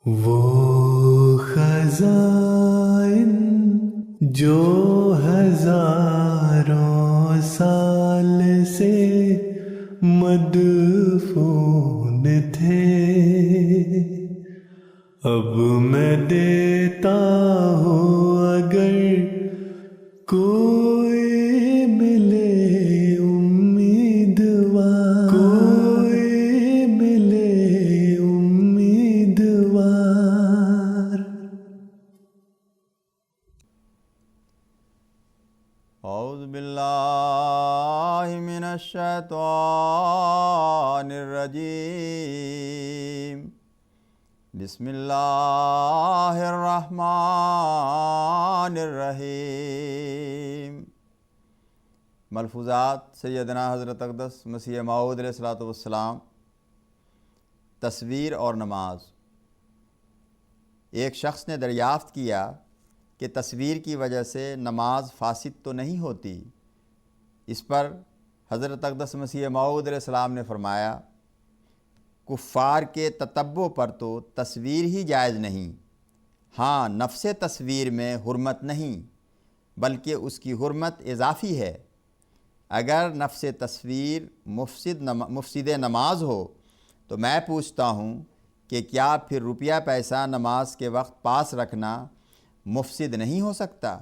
وہ خزائن جو ہزاروں سال سے مدفون تھے، اب میں دیتا ہوں اگر کوئی ملے امیدوار، کوئی ملے امیدوار۔ اعوذ باللہ من الشیطان الرجیم، بسم اللہ الرحمن الرحیم۔ ملفوظات سیدنا حضرت اقدس مسیح موعود علیہ الصلوۃ والسلام۔ تصویر اور نماز۔ ایک شخص نے دریافت کیا کہ تصویر کی وجہ سے نماز فاسد تو نہیں ہوتی؟ اس پر حضرت اقدس مسیح موعود علیہ السلام نے فرمایا، کفار کے تتبع پر تو تصویر ہی جائز نہیں، ہاں نفس تصویر میں حرمت نہیں بلکہ اس کی حرمت اضافی ہے۔ اگر نفس تصویر مفسد نماز ہو تو میں پوچھتا ہوں کہ کیا پھر روپیہ پیسہ نماز کے وقت پاس رکھنا مفسد نہیں ہو سکتا؟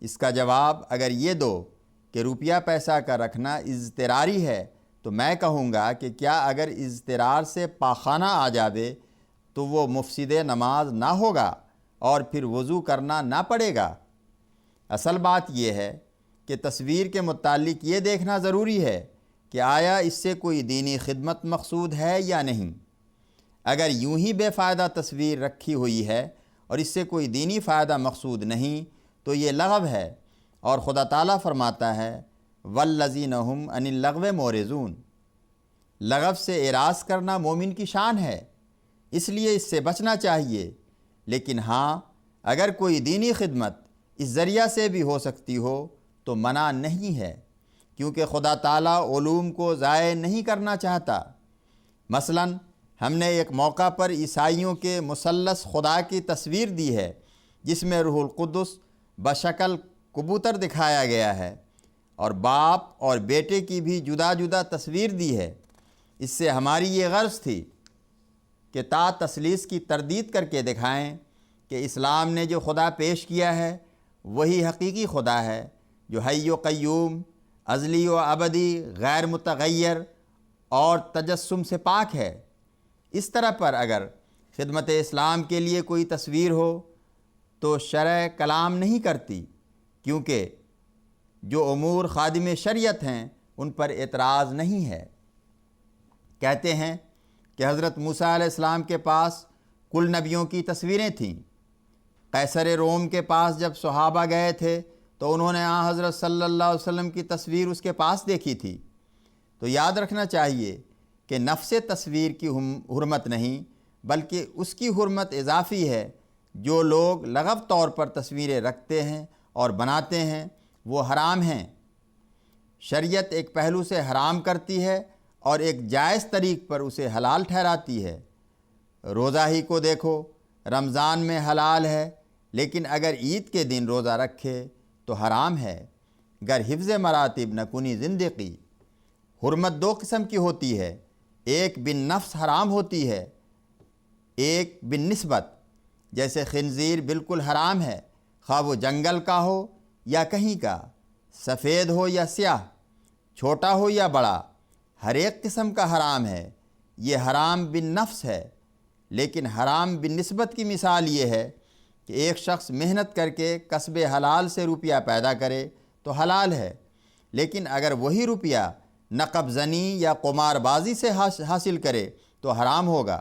اس کا جواب اگر یہ دو کہ روپیہ پیسہ کا رکھنا اضطراری ہے تو میں کہوں گا کہ کیا اگر اضطرار سے پاخانہ آ جاوے تو وہ مفسد نماز نہ ہوگا اور پھر وضو کرنا نہ پڑے گا؟ اصل بات یہ ہے کہ تصویر کے متعلق یہ دیکھنا ضروری ہے کہ آیا اس سے کوئی دینی خدمت مقصود ہے یا نہیں۔ اگر یوں ہی بے فائدہ تصویر رکھی ہوئی ہے اور اس سے کوئی دینی فائدہ مقصود نہیں تو یہ لغو ہے، اور خدا تعالیٰ فرماتا ہے وَالَّذِينَ هُمْ عَنِ اللَّغْوِ مُعْرِضُونَ۔ لغو سے اعراض کرنا مومن کی شان ہے، اس لیے اس سے بچنا چاہیے، لیکن ہاں اگر کوئی دینی خدمت اس ذریعہ سے بھی ہو سکتی ہو تو منع نہیں ہے، کیونکہ خدا تعالیٰ علوم کو ضائع نہیں کرنا چاہتا۔ مثلاً ہم نے ایک موقع پر عیسائیوں کے مثلث خدا کی تصویر دی ہے جس میں روح القدس بشکل کبوتر دکھایا گیا ہے، اور باپ اور بیٹے کی بھی جدا جدا تصویر دی ہے۔ اس سے ہماری یہ غرض تھی کہ تا تثلیث کی تردید کر کے دکھائیں کہ اسلام نے جو خدا پیش کیا ہے وہی حقیقی خدا ہے جو حی و قیوم، ازلی و ابدی، غیر متغیر اور تجسم سے پاک ہے۔ اس طرح پر اگر خدمت اسلام کے لیے کوئی تصویر ہو تو شرع کلام نہیں کرتی، کیونکہ جو امور خادم شریعت ہیں ان پر اعتراض نہیں ہے۔ کہتے ہیں کہ حضرت موسیٰ علیہ السلام کے پاس کل نبیوں کی تصویریں تھیں۔ قیصر روم کے پاس جب صحابہ گئے تھے تو انہوں نے حضرت صلی اللہ علیہ وسلم کی تصویر اس کے پاس دیکھی تھی۔ تو یاد رکھنا چاہیے کہ نفس تصویر کی حرمت نہیں بلکہ اس کی حرمت اضافی ہے۔ جو لوگ لغو طور پر تصویریں رکھتے ہیں اور بناتے ہیں وہ حرام ہیں۔ شریعت ایک پہلو سے حرام کرتی ہے اور ایک جائز طریق پر اسے حلال ٹھہراتی ہے۔ روزہ ہی کو دیکھو، رمضان میں حلال ہے لیکن اگر عید کے دن روزہ رکھے تو حرام ہے، گر حفظ مراتب نہ کنی زندگی۔ حرمت دو قسم کی ہوتی ہے، ایک بن نفس حرام ہوتی ہے، ایک بن نسبت۔ جیسے خنزیر بالکل حرام ہے، خواہ وہ جنگل کا ہو یا کہیں کا، سفید ہو یا سیاہ، چھوٹا ہو یا بڑا، ہر ایک قسم کا حرام ہے۔ یہ حرام بن نفس ہے، لیکن حرام بن نسبت کی مثال یہ ہے کہ ایک شخص محنت کر کے کسب حلال سے روپیہ پیدا کرے تو حلال ہے، لیکن اگر وہی روپیہ نقب زنی یا قمار بازی سے حاصل کرے تو حرام ہوگا۔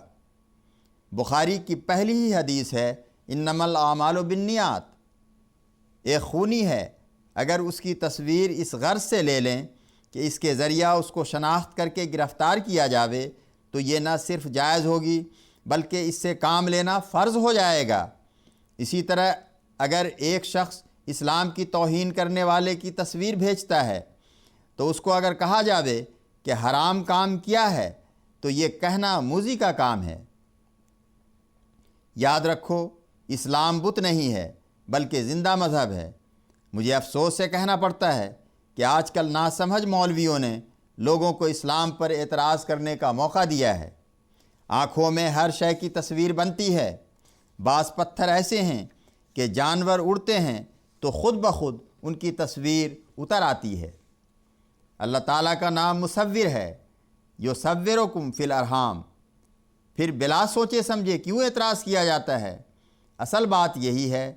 بخاری کی پہلی ہی حدیث ہے انما الاعمال بالنیات۔ ایک خونی ہے، اگر اس کی تصویر اس غرض سے لے لیں کہ اس کے ذریعہ اس کو شناخت کر کے گرفتار کیا جاوے تو یہ نہ صرف جائز ہوگی بلکہ اس سے کام لینا فرض ہو جائے گا۔ اسی طرح اگر ایک شخص اسلام کی توہین کرنے والے کی تصویر بھیجتا ہے تو اس کو اگر کہا جاوے کہ حرام کام کیا ہے تو یہ کہنا موذی کا کام ہے۔ یاد رکھو اسلام بت نہیں ہے بلکہ زندہ مذہب ہے۔ مجھے افسوس سے کہنا پڑتا ہے کہ آج کل ناسمجھ مولویوں نے لوگوں کو اسلام پر اعتراض کرنے کا موقع دیا ہے۔ آنکھوں میں ہر شے کی تصویر بنتی ہے۔ بعض پتھر ایسے ہیں کہ جانور اڑتے ہیں تو خود بخود ان کی تصویر اتر آتی ہے۔ اللہ تعالیٰ کا نام مصور ہے، یصورکم فی الارحام۔ پھر بلا سوچے سمجھے کیوں اعتراض کیا جاتا ہے؟ اصل بات یہی ہے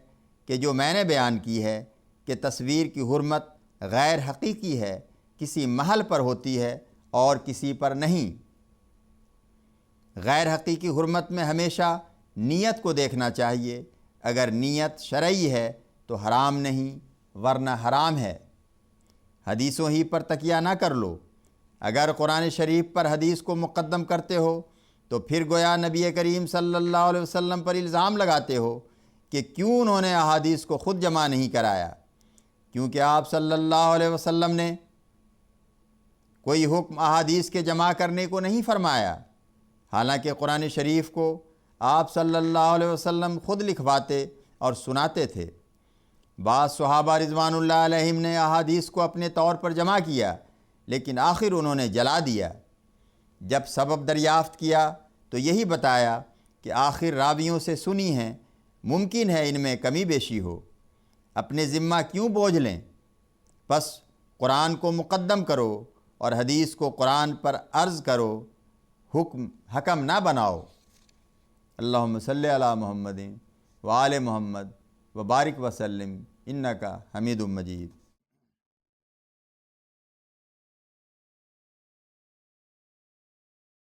کہ جو میں نے بیان کی ہے کہ تصویر کی حرمت غیر حقیقی ہے، کسی محل پر ہوتی ہے اور کسی پر نہیں۔ غیر حقیقی حرمت میں ہمیشہ نیت کو دیکھنا چاہیے۔ اگر نیت شرعی ہے تو حرام نہیں ورنہ حرام ہے۔ حدیثوں ہی پر تکیہ نہ کر لو۔ اگر قرآن شریف پر حدیث کو مقدم کرتے ہو تو پھر گویا نبی کریم صلی اللہ علیہ وسلم پر الزام لگاتے ہو کہ کیوں انہوں نے احادیث کو خود جمع نہیں کرایا، کیونکہ آپ صلی اللہ علیہ وسلم نے کوئی حکم احادیث کے جمع کرنے کو نہیں فرمایا، حالانکہ قرآن شریف کو آپ صلی اللہ علیہ وسلم خود لکھواتے اور سناتے تھے۔ بعض صحابہ رضوان اللہ علیہم نے احادیث کو اپنے طور پر جمع کیا، لیکن آخر انہوں نے جلا دیا۔ جب سبب دریافت کیا تو یہی بتایا کہ آخر راویوں سے سنی ہیں، ممکن ہے ان میں کمی بیشی ہو، اپنے ذمہ کیوں بوجھ لیں؟ بس قرآن کو مقدم کرو اور حدیث کو قرآن پر عرض کرو، حکم نہ بناؤ۔ اللہم صلی علی محمد وآل محمد وبارک وسلم انکا حمید مجید۔